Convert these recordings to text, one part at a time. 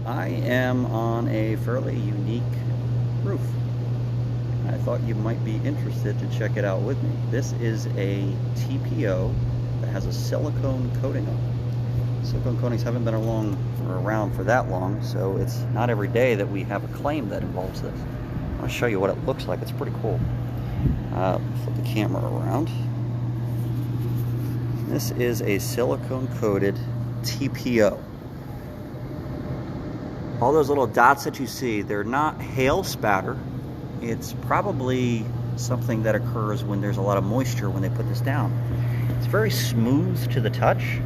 I am on a fairly unique roof. I thought you might be interested to check it out with me. This is a TPO that has a silicone coating on it. Silicone coatings haven't been around for that long, so it's not every day that we have a claim that involves this. I'll show you what it looks like. It's pretty cool. Flip the camera around. This is a silicone coated TPO. All those little dots that you see, they're not hail spatter. It's probably something that occurs when there's a lot of moisture when they put this down. It's very smooth to the touch.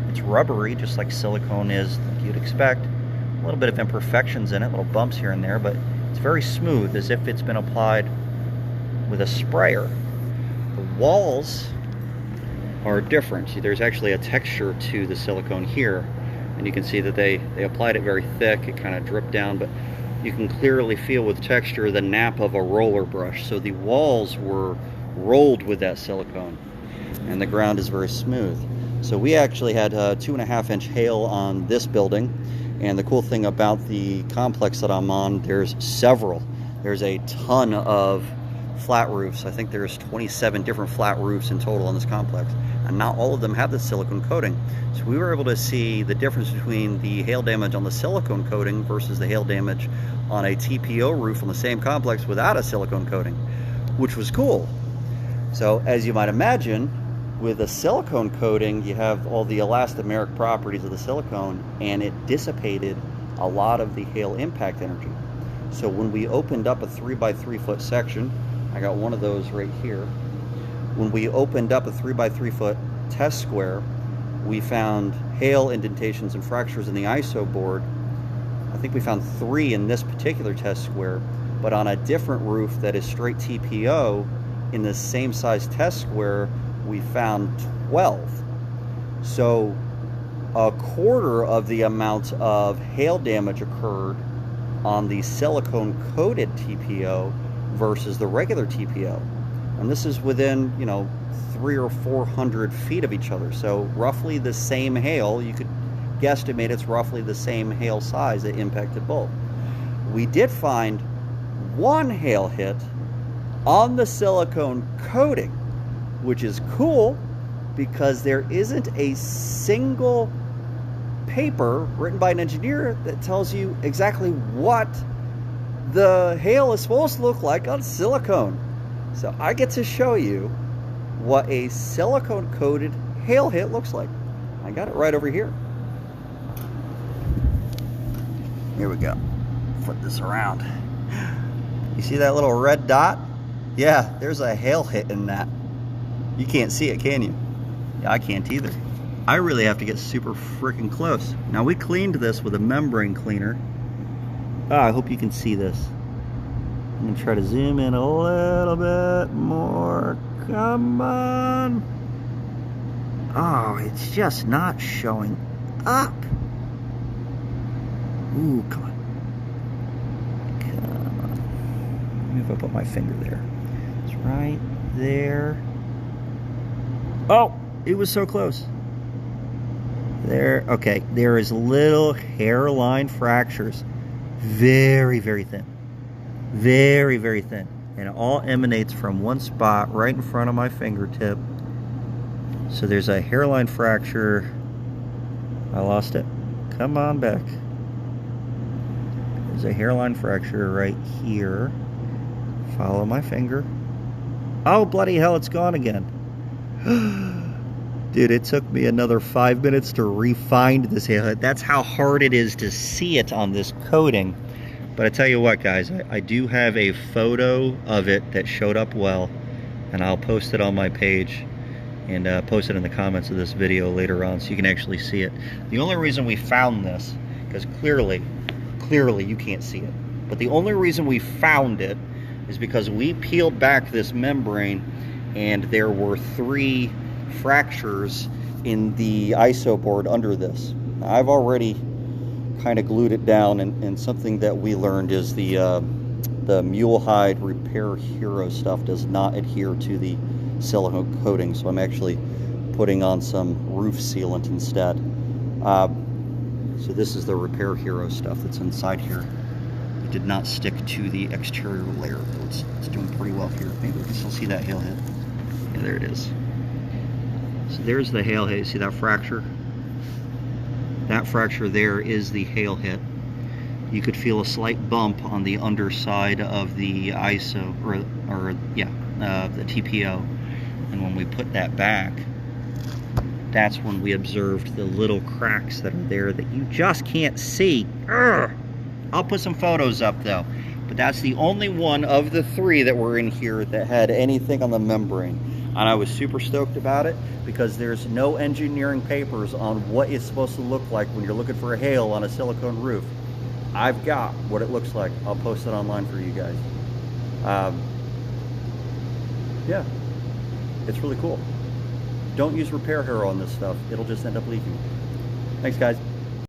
It's rubbery, just like silicone is, like you'd expect. A little bit of imperfections in it, little bumps here and there, but it's very smooth, as if it's been applied with a sprayer. The walls are different. See, there's actually a texture to the silicone here, and you can see that they applied it very thick. It kind of dripped down, but you can clearly feel with texture the nap of a roller brush. So the walls were rolled with that silicone, and the ground is very smooth. So we actually had 2.5-inch hail on this building, and the cool thing about the complex that I'm on, there's a ton of flat roofs. I think there's 27 different flat roofs in total on this complex, and not all of them have the silicone coating. So we were able to see the difference between the hail damage on the silicone coating versus the hail damage on a TPO roof on the same complex without a silicone coating, which was cool. So as you might imagine, with a silicone coating, you have all the elastomeric properties of the silicone, and it dissipated a lot of the hail impact energy. So when we opened up a 3x3 foot section, I got one of those right here. When we opened up a 3x3 foot test square, we found hail indentations and fractures in the ISO board. I think we found 3 in this particular test square, but on a different roof that is straight TPO, in the same size test square, we found 12. So a quarter of the amount of hail damage occurred on the silicone coated TPO versus the regular TPO. And this is within, 300 or 400 feet of each other. So roughly the same hail. You could guesstimate it's roughly the same hail size that impacted both. We did find one hail hit on the silicone coating, which is cool because there isn't a single paper written by an engineer that tells you exactly what the hail is supposed to look like on silicone. So I get to show you what a silicone coated hail hit looks like. I got it right over here. Here we go. Flip this around. You see that little red dot? Yeah, there's a hail hit in that. You can't see it, can you? Yeah, I can't either. I really have to get super freaking close. Now, we cleaned this with a membrane cleaner. I hope you can see this. I'm gonna try to zoom in a little bit more. Come on. Oh, it's just not showing up. Ooh, come on. Come on. Maybe if I put my finger there. It's right there. Oh, it was so close. There, okay, there is little hairline fractures. Very, very thin. Very, very thin. And it all emanates from one spot right in front of my fingertip. So there's a hairline fracture. I lost it. Come on back. There's a hairline fracture right here. Follow my finger. Oh, bloody hell, it's gone again. Dude, it took me another 5 minutes to re-find this hail. That's how hard it is to see it on this coating. But I tell you what, guys, I do have a photo of it that showed up well, and I'll post it on my page and post it in the comments of this video later on so you can actually see it. The only reason we found this, because clearly you can't see it, but the only reason we found it is because we peeled back this membrane and there were 3 fractures in the ISO board under this. Now, I've already kind of glued it down, and something that we learned is the mule hide Repair Hero stuff does not adhere to the silicone coating, so I'm actually putting on some roof sealant instead. So this is the Repair Hero stuff that's inside here. It did not stick to the exterior layer. It's doing pretty well here. Maybe we can still see that hail hit. Yeah, there it is. So there's the hail hit. See that fracture? That fracture there is the hail hit. You could feel a slight bump on the underside of the ISO, the TPO. And when we put that back, that's when we observed the little cracks that are there that you just can't see. Urgh! I'll put some photos up though. But that's the only one of the 3 that were in here that had anything on the membrane. And I was super stoked about it because there's no engineering papers on what it's supposed to look like when you're looking for a hail on a silicone roof. I've got what it looks like. I'll post it online for you guys. Yeah, it's really cool. Don't use Repair Hero on this stuff. It'll just end up leaking. Thanks, guys.